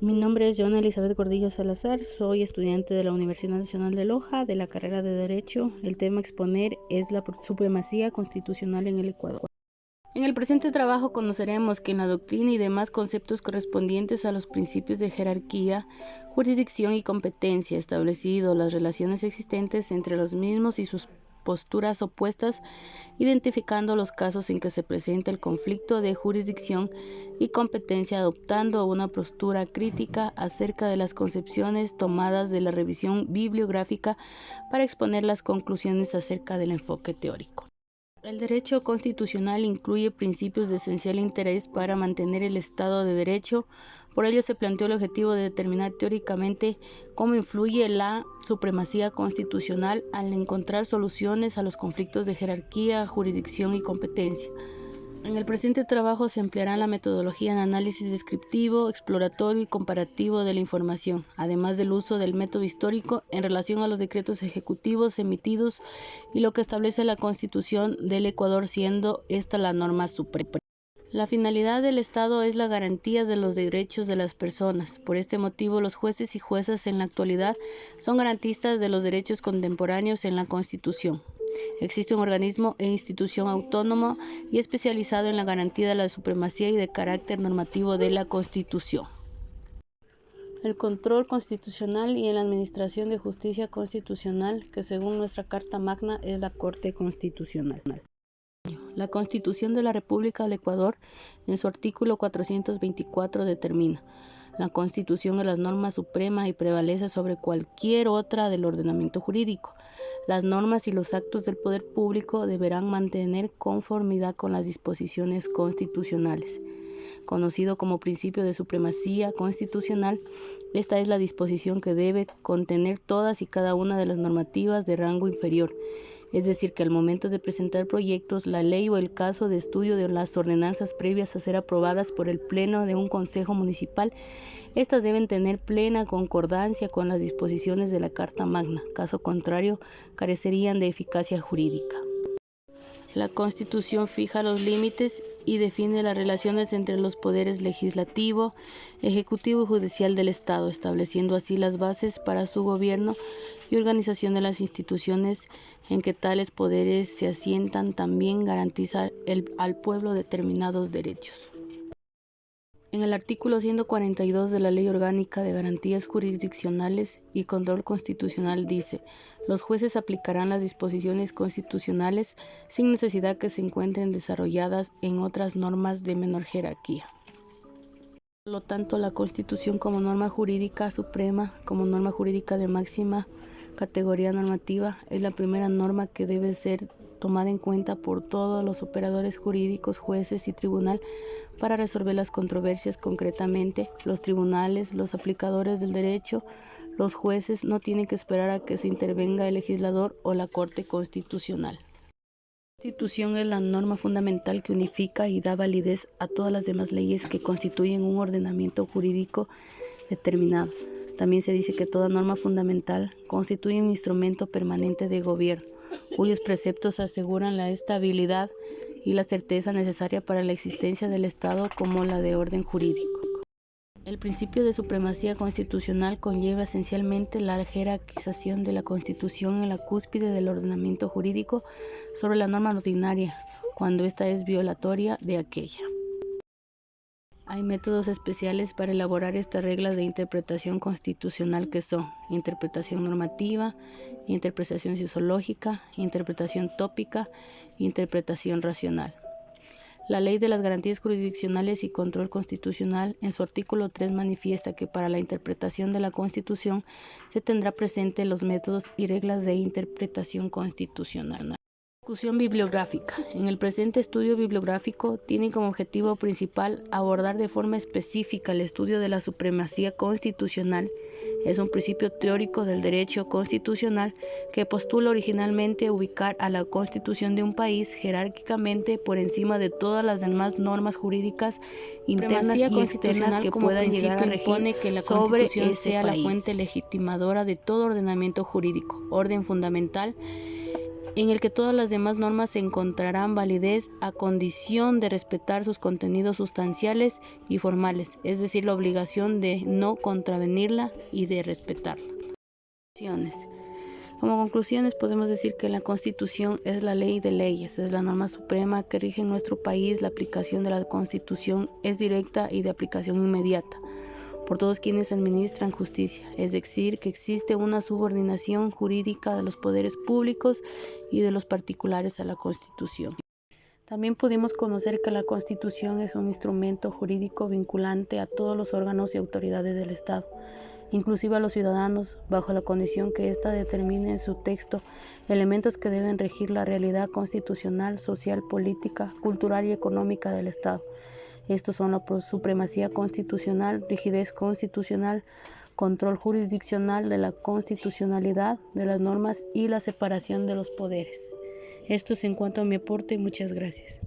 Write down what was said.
Mi nombre es Joana Elizabeth Gordillo Salazar, soy estudiante de la Universidad Nacional de Loja, de la carrera de Derecho. El tema a exponer es la supremacía constitucional en el Ecuador. En el presente trabajo conoceremos que en la doctrina y demás conceptos correspondientes a los principios de jerarquía, jurisdicción y competencia establecido las relaciones existentes entre los mismos y sus posturas opuestas, identificando los casos en que se presenta el conflicto de jurisdicción y competencia, adoptando una postura crítica acerca de las concepciones tomadas de la revisión bibliográfica para exponer las conclusiones acerca del enfoque teórico. El derecho constitucional incluye principios de esencial interés para mantener el Estado de Derecho. Por ello se planteó el objetivo de determinar teóricamente cómo influye la supremacía constitucional al encontrar soluciones a los conflictos de jerarquía, jurisdicción y competencia. En el presente trabajo se empleará la metodología de análisis descriptivo, exploratorio y comparativo de la información, además del uso del método histórico en relación a los decretos ejecutivos emitidos y lo que establece la Constitución del Ecuador, siendo esta la norma suprema. La finalidad del Estado es la garantía de los derechos de las personas. Por este motivo, los jueces y juezas en la actualidad son garantistas de los derechos contemporáneos en la Constitución. Existe un organismo e institución autónomo y especializado en la garantía de la supremacía y de carácter normativo de la Constitución. El control constitucional y en la administración de justicia constitucional, que según nuestra Carta Magna es la Corte Constitucional. La Constitución de la República del Ecuador, en su artículo 424, determina: la Constitución es la norma suprema y prevalece sobre cualquier otra del ordenamiento jurídico. Las normas y los actos del poder público deberán mantener conformidad con las disposiciones constitucionales. Conocido como principio de supremacía constitucional, esta es la disposición que debe contener todas y cada una de las normativas de rango inferior. Es decir, que al momento de presentar proyectos, la ley o el caso de estudio de las ordenanzas previas a ser aprobadas por el Pleno de un Consejo Municipal, estas deben tener plena concordancia con las disposiciones de la Carta Magna. Caso contrario, carecerían de eficacia jurídica. La Constitución fija los límites y define las relaciones entre los poderes legislativo, ejecutivo y judicial del Estado, estableciendo así las bases para su gobierno y organización de las instituciones en que tales poderes se asientan. También garantiza al pueblo determinados derechos. En el artículo 142 de la Ley Orgánica de Garantías Jurisdiccionales y Control Constitucional dice: los jueces aplicarán las disposiciones constitucionales sin necesidad que se encuentren desarrolladas en otras normas de menor jerarquía. Por lo tanto, la Constitución como norma jurídica suprema, como norma jurídica de máxima categoría normativa, es la primera norma que debe ser tomada en cuenta por todos los operadores jurídicos, jueces y tribunal para resolver las controversias. Concretamente, los tribunales, los aplicadores del derecho, los jueces no tienen que esperar a que se intervenga el legislador o la Corte Constitucional. La Constitución es la norma fundamental que unifica y da validez a todas las demás leyes que constituyen un ordenamiento jurídico determinado. También se dice que toda norma fundamental constituye un instrumento permanente de gobierno, cuyos preceptos aseguran la estabilidad y la certeza necesaria para la existencia del Estado como la de orden jurídico. El principio de supremacía constitucional conlleva esencialmente la jerarquización de la Constitución en la cúspide del ordenamiento jurídico sobre la norma ordinaria, cuando ésta es violatoria de aquella. Hay métodos especiales para elaborar estas reglas de interpretación constitucional, que son interpretación normativa, interpretación sociológica, interpretación tópica e interpretación racional. La Ley de las Garantías Jurisdiccionales y Control Constitucional, en su artículo 3, manifiesta que para la interpretación de la Constitución se tendrá presente los métodos y reglas de interpretación constitucional. Discusión bibliográfica. En el presente estudio bibliográfico tiene como objetivo principal abordar de forma específica el estudio de la supremacía constitucional. Es un principio teórico del derecho constitucional que postula originalmente ubicar a la Constitución de un país jerárquicamente por encima de todas las demás normas jurídicas internas y externas que puedan llegar a regir que la Constitución sea la fuente legitimadora de todo ordenamiento jurídico, orden fundamental en el que todas las demás normas encontrarán validez a condición de respetar sus contenidos sustanciales y formales, es decir, la obligación de no contravenirla y de respetarla. Como conclusiones podemos decir que la Constitución es la ley de leyes, es la norma suprema que rige en nuestro país. La aplicación de la Constitución es directa y de aplicación inmediata por todos quienes administran justicia, es decir, que existe una subordinación jurídica de los poderes públicos y de los particulares a la Constitución. También pudimos conocer que la Constitución es un instrumento jurídico vinculante a todos los órganos y autoridades del Estado, inclusive a los ciudadanos, bajo la condición que ésta determine en su texto elementos que deben regir la realidad constitucional, social, política, cultural y económica del Estado. Estos son la supremacía constitucional, rigidez constitucional, control jurisdiccional de la constitucionalidad de las normas y la separación de los poderes. Esto es en cuanto a mi aporte. Muchas gracias.